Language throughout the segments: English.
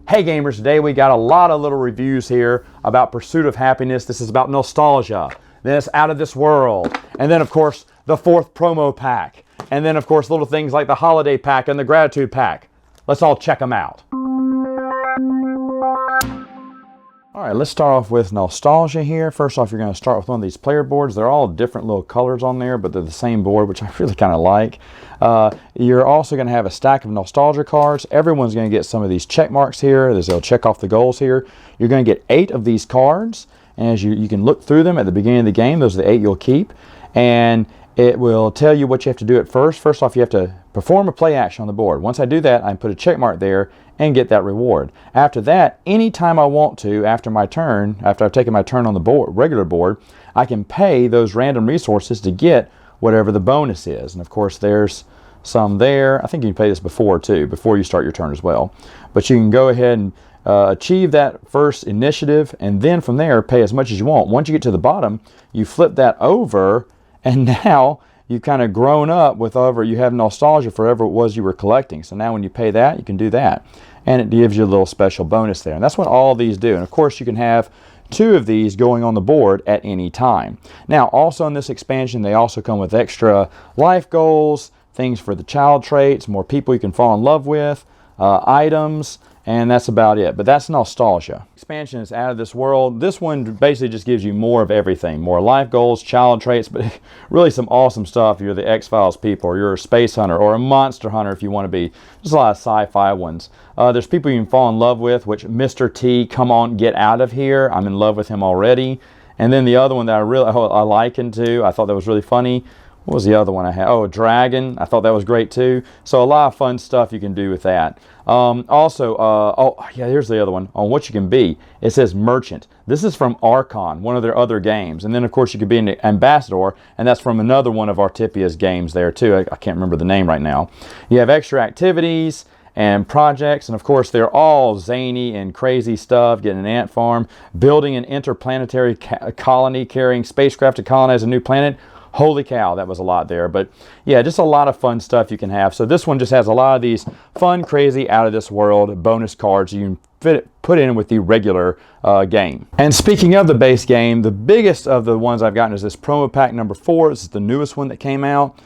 Hey gamers, today we got a lot of little reviews here about Pursuit of Happiness. This is about nostalgia. Then it's Out of This World. And then of course the 4th promo pack. And then of course little things like the holiday pack and the gratitude pack. Let's all check them out. Alright, let's start off with nostalgia here. First off, you're going to start with one of these player boards. They're all different little colors on there, but they're the same board, which I really kind of like. You're also going to have a stack of nostalgia cards. Everyone's going to get some of these check marks here. They'll check off the goals here. You're going to get 8 of these cards. And as you can look through them at the beginning of the game. Those are the 8 you'll keep. And it will tell you what you have to do at first. First off, you have to perform a play action on the board. Once I do that, I put a check mark there and get that reward. After that, anytime I want to, after my turn, after I've taken my turn on the board, regular board, I can pay those random resources to get whatever the bonus is. And of course, there's some there. I think you can pay this before too, before you start your turn as well. But you can go ahead and achieve that first initiative, and then from there, pay as much as you want. Once you get to the bottom, you flip that over, and now you've kind of grown up with you have nostalgia for whatever it was you were collecting. So now when you pay that, you can do that. And it gives you a little special bonus there. And that's what all of these do. And of course, you can have 2 of these going on the board at any time. Now, also in this expansion, they also come with extra life goals, things for the child traits, more people you can fall in love with, items, and that's about it. But that's nostalgia. Expansion is Out of This World. This one basically just gives you more of everything. More life goals, child traits, but really some awesome stuff. You're the X-Files people, or you're a space hunter, or a monster hunter if you want to be. There's a lot of sci-fi ones. There's people you can fall in love with, which Mr. T, come on, get out of here. I'm in love with him already. And then the other one that I likened to, I thought that was really funny. What was the other one I had? Oh, a dragon. I thought that was great too. So a lot of fun stuff you can do with that. Here's the other one on what you can be. It says merchant. This is from Archon, one of their other games. And then of course you could be an ambassador, and that's from another one of Artipia's games there too. I can't remember the name right now. You have extra activities and projects, and of course they're all zany and crazy stuff. Getting an ant farm, building an interplanetary colony, carrying spacecraft to colonize a new planet. Holy cow, that was a lot there. But yeah, just a lot of fun stuff you can have. So this one just has a lot of these fun, crazy, out of this world bonus cards you can put in with the regular game. And speaking of the base game, the biggest of the ones I've gotten is this promo pack number 4. This is the newest one that came out.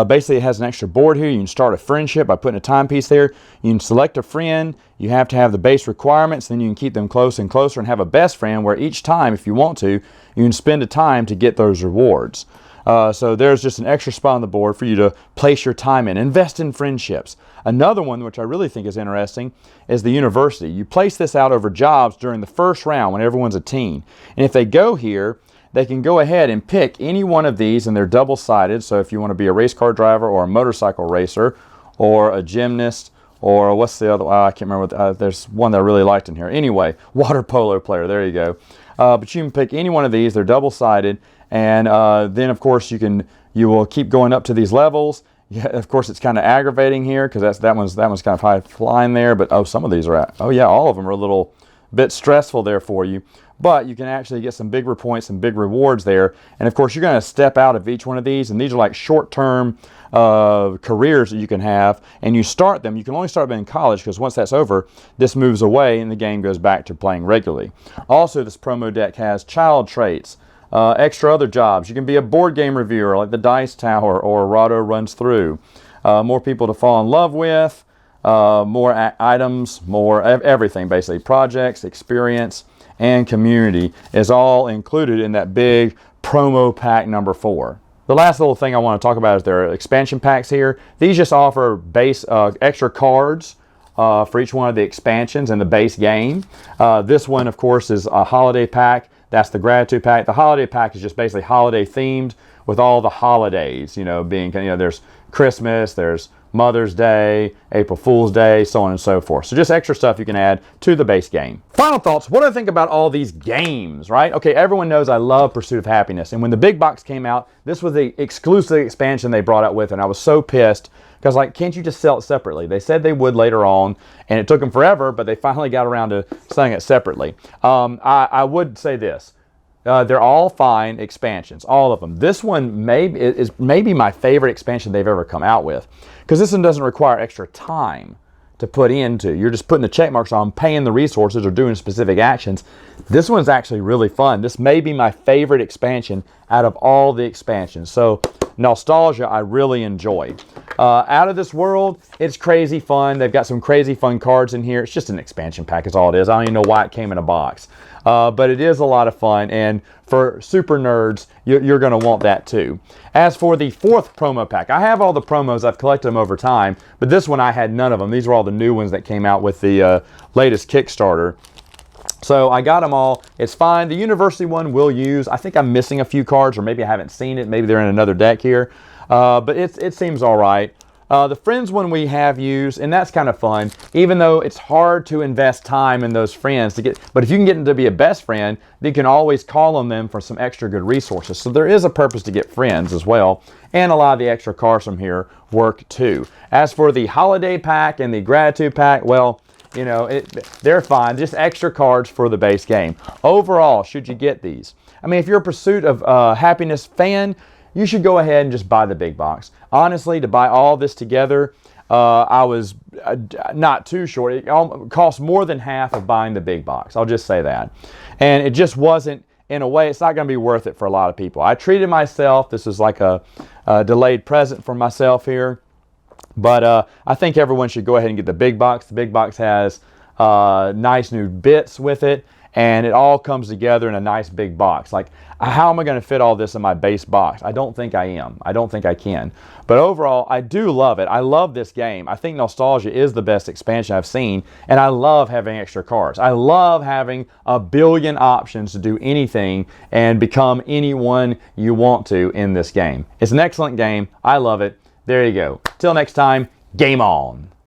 Basically, it has an extra board here. You can start a friendship by putting a timepiece there. You can select a friend. You have to have the base requirements. Then you can keep them closer and closer and have a best friend where each time, if you want to, you can spend a time to get those rewards. So there's just an extra spot on the board for you to place your time in. Invest in friendships. Another one, which I really think is interesting, is the university. You place this out over jobs during the first round when everyone's a teen. And if they go here, they can go ahead and pick any one of these, and they're double-sided. So if you want to be a race car driver or a motorcycle racer or a gymnast, or what's the other? I can't remember. There's one that I really liked in here. Anyway, water polo player. There you go. But you can pick any one of these. They're double-sided. And then, of course, you will keep going up to these levels. Yeah, of course, it's kind of aggravating here because that one's kind of high flying there. But some of these are all of them are a little bit stressful there for you. But you can actually get some bigger points and big rewards there. And of course, you're going to step out of each one of these, and these are like short-term careers that you can have. And you start them. You can only start them in college because once that's over, this moves away and the game goes back to playing regularly. Also, this promo deck has child traits. Extra other jobs. You can be a board game reviewer like the Dice Tower or Rado Runs Through. More people to fall in love with, more items, more everything basically. Projects, experience, and community is all included in that big promo pack number 4. The last little thing I want to talk about is their expansion packs here. These just offer base extra cards for each one of the expansions in the base game. This one, of course, is a holiday pack. That's the gratitude pack. The holiday pack is just basically holiday themed with all the holidays, being, there's Christmas, there's Mother's Day, April Fool's Day, so on and so forth. So just extra stuff you can add to the base game. Final thoughts. What do I think about all these games, right? Okay, everyone knows I love Pursuit of Happiness. And when the big box came out, this was the exclusive expansion they brought out with it. And I was so pissed because, can't you just sell it separately? They said they would later on, and it took them forever, but they finally got around to selling it separately. I would say this. They're all fine expansions, all of them. This one is maybe my favorite expansion they've ever come out with, because this one doesn't require extra time to put into. You're just putting the check marks on, paying the resources or doing specific actions. This one's actually really fun. This may be my favorite expansion out of all the expansions. So Nostalgia, I really enjoy. Out of This World, it's crazy fun. They've got some crazy fun cards in here. It's just an expansion pack is all it is. I don't even know why it came in a box. But it is a lot of fun, and for super nerds, you're going to want that too. As for the 4th promo pack, I have all the promos. I've collected them over time, but this one I had none of them. These were all the new ones that came out with the latest Kickstarter. So I got them all. It's fine. The University one we'll use. I think I'm missing a few cards, or maybe I haven't seen it. Maybe they're in another deck here. But it seems all right. The Friends one we have used, and that's kind of fun, even though it's hard to invest time in those friends to get, but if you can get them to be a best friend, then you can always call on them for some extra good resources. So there is a purpose to get friends as well, and a lot of the extra cards from here work too. As for the Holiday Pack and the Gratitude Pack, well, you know, they're fine, just extra cards for the base game. Overall, should you get these? I mean, if you're a Pursuit of Happiness fan, you should go ahead and just buy the big box. Honestly, to buy all this together, I was not too short. It cost more than half of buying the big box. I'll just say that. And it just wasn't, in a way, it's not going to be worth it for a lot of people. I treated myself. This is like a delayed present for myself here. But I think everyone should go ahead and get the big box. The big box has nice new bits with it, and it all comes together in a nice big box. Like, how am I going to fit all this in my base box? I don't think I am. I don't think I can. But overall, I do love it. I love this game. I think Nostalgia is the best expansion I've seen, and I love having extra cards. I love having a billion options to do anything and become anyone you want to in this game. It's an excellent game. I love it. There you go. Till next time, game on.